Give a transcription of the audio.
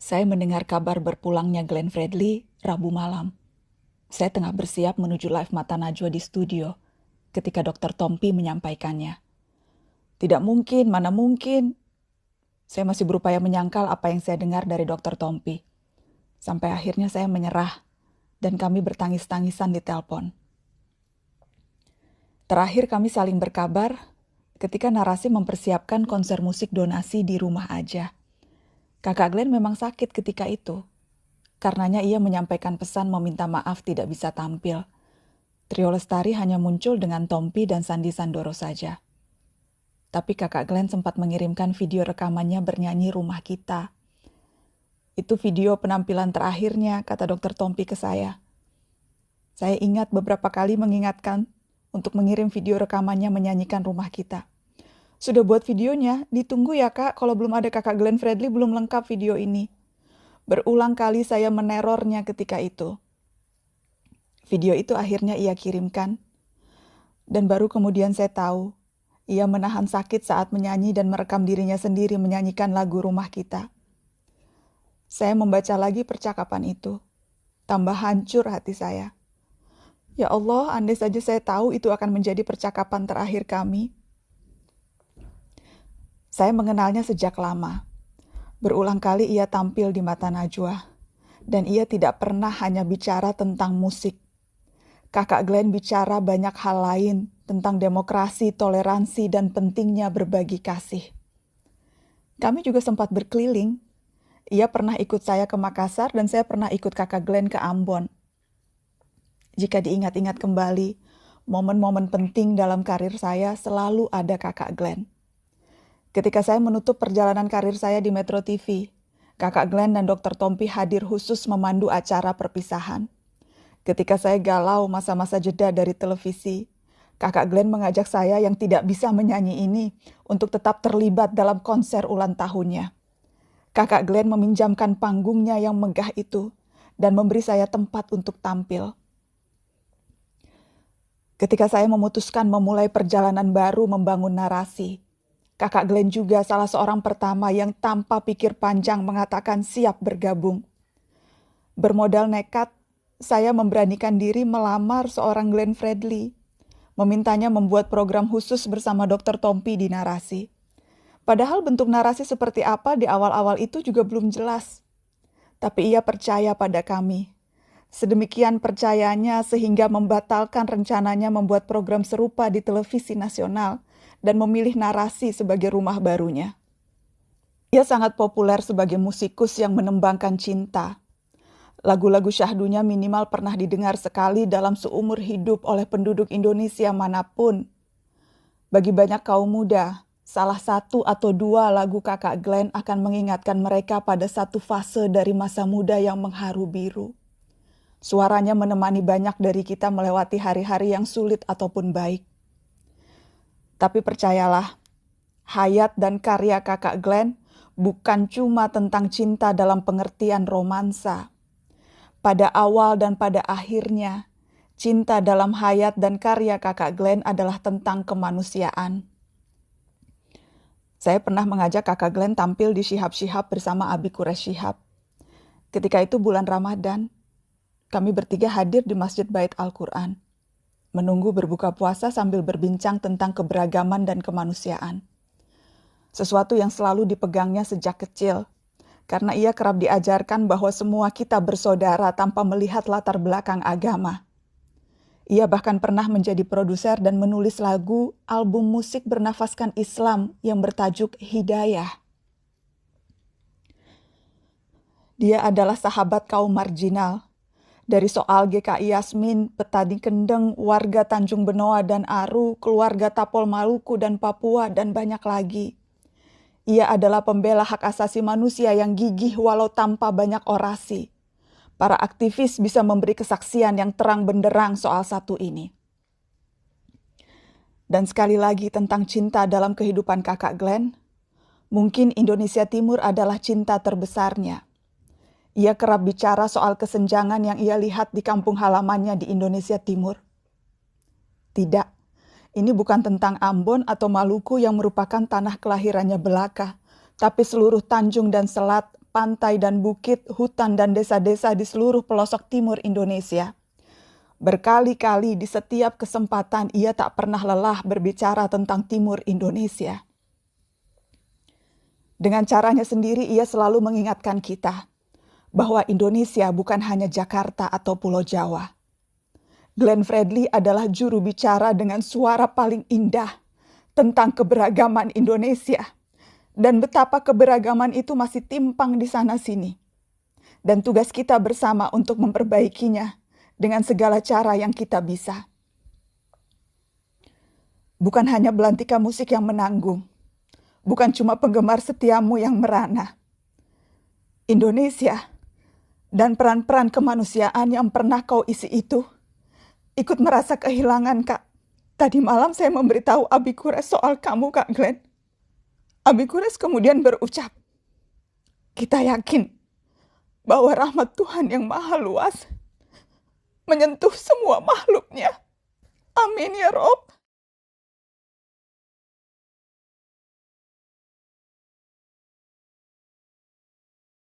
Saya mendengar kabar berpulangnya Glenn Fredly Rabu malam. Saya tengah bersiap menuju live Mata Najwa di studio ketika Dr. Tompi menyampaikannya. Tidak mungkin, mana mungkin. Saya masih berupaya menyangkal apa yang saya dengar dari Dr. Tompi. Sampai akhirnya saya menyerah dan kami bertangis-tangisan di telepon. Terakhir kami saling berkabar ketika Narasi mempersiapkan konser musik donasi di rumah aja. Kakak Glenn memang sakit ketika itu. Karenanya ia menyampaikan pesan meminta maaf tidak bisa tampil. Trio Lestari hanya muncul dengan Tompi dan Sandi Sandoro saja. Tapi kakak Glenn sempat mengirimkan video rekamannya bernyanyi Rumah Kita. Itu video penampilan terakhirnya, kata Dr. Tompi ke saya. Saya ingat beberapa kali mengingatkan untuk mengirim video rekamannya menyanyikan Rumah Kita. Sudah buat videonya, ditunggu ya kak, kalau belum ada kakak Glenn Fredly belum lengkap video ini. Berulang kali saya menerornya ketika itu. Video itu akhirnya ia kirimkan. Dan baru kemudian saya tahu, ia menahan sakit saat menyanyi dan merekam dirinya sendiri menyanyikan lagu Rumah Kita. Saya membaca lagi percakapan itu. Tambah hancur hati saya. Ya Allah, andai saja saya tahu itu akan menjadi percakapan terakhir kami. Saya mengenalnya sejak lama. Berulang kali ia tampil di Mata Najwa. Dan ia tidak pernah hanya bicara tentang musik. Kakak Glenn bicara banyak hal lain tentang demokrasi, toleransi, dan pentingnya berbagi kasih. Kami juga sempat berkeliling. Ia pernah ikut saya ke Makassar dan saya pernah ikut kakak Glenn ke Ambon. Jika diingat-ingat kembali, momen-momen penting dalam karir saya selalu ada kakak Glenn. Ketika saya menutup perjalanan karir saya di Metro TV, kakak Glenn dan Dr. Tompi hadir khusus memandu acara perpisahan. Ketika saya galau masa-masa jeda dari televisi, kakak Glenn mengajak saya yang tidak bisa menyanyi ini untuk tetap terlibat dalam konser ulang tahunnya. Kakak Glenn meminjamkan panggungnya yang megah itu dan memberi saya tempat untuk tampil. Ketika saya memutuskan memulai perjalanan baru membangun narasi, kakak Glenn juga salah seorang pertama yang tanpa pikir panjang mengatakan siap bergabung. Bermodal nekat, saya memberanikan diri melamar seorang Glenn Fredly, memintanya membuat program khusus bersama Dr. Tompi di Narasi. Padahal bentuk narasi seperti apa di awal-awal itu juga belum jelas. Tapi ia percaya pada kami. Sedemikian percayanya sehingga membatalkan rencananya membuat program serupa di televisi nasional dan memilih Narasi sebagai rumah barunya. Ia sangat populer sebagai musikus yang menembangkan cinta. Lagu-lagu syahdunya minimal pernah didengar sekali dalam seumur hidup oleh penduduk Indonesia manapun. Bagi banyak kaum muda, salah satu atau dua lagu kakak Glenn akan mengingatkan mereka pada satu fase dari masa muda yang mengharu biru. Suaranya menemani banyak dari kita melewati hari-hari yang sulit ataupun baik. Tapi percayalah, hayat dan karya kakak Glenn bukan cuma tentang cinta dalam pengertian romansa. Pada awal dan pada akhirnya, cinta dalam hayat dan karya kakak Glenn adalah tentang kemanusiaan. Saya pernah mengajak kakak Glenn tampil di Syihab Syihab bersama Abi Quraish Syihab. Ketika itu bulan Ramadan, kami bertiga hadir di Masjid Bait Al-Quran, menunggu berbuka puasa sambil berbincang tentang keberagaman dan kemanusiaan. Sesuatu yang selalu dipegangnya sejak kecil, karena ia kerap diajarkan bahwa semua kita bersaudara tanpa melihat latar belakang agama. Ia bahkan pernah menjadi produser dan menulis lagu album musik bernafaskan Islam yang bertajuk Hidayah. Dia adalah sahabat kaum marginal. Dari soal GKI Yasmin, petani Kendeng, warga Tanjung Benoa dan Aru, keluarga Tapol Maluku dan Papua, dan banyak lagi. Ia adalah pembela hak asasi manusia yang gigih walau tanpa banyak orasi. Para aktivis bisa memberi kesaksian yang terang benderang soal satu ini. Dan sekali lagi tentang cinta dalam kehidupan kakak Glenn, mungkin Indonesia Timur adalah cinta terbesarnya. Ia kerap bicara soal kesenjangan yang ia lihat di kampung halamannya di Indonesia Timur. Tidak. Ini bukan tentang Ambon atau Maluku yang merupakan tanah kelahirannya belaka, tapi seluruh tanjung dan selat, pantai dan bukit, hutan dan desa-desa di seluruh pelosok timur Indonesia. Berkali-kali di setiap kesempatan ia tak pernah lelah berbicara tentang timur Indonesia. Dengan caranya sendiri ia selalu mengingatkan kita bahwa Indonesia bukan hanya Jakarta atau Pulau Jawa. Glenn Fredly adalah juru bicara dengan suara paling indah tentang keberagaman Indonesia dan betapa keberagaman itu masih timpang di sana-sini. Dan tugas kita bersama untuk memperbaikinya dengan segala cara yang kita bisa. Bukan hanya belantika musik yang menanggung, bukan cuma penggemar setiamu yang merana. Indonesia dan peran-peran kemanusiaan yang pernah kau isi itu ikut merasa kehilangan, Kak. Tadi malam saya memberitahu Abi Kures soal kamu, Kak Glenn. Abi Kures kemudian berucap, kita yakin bahwa rahmat Tuhan yang maha luas menyentuh semua makhluknya. Amin ya Rob.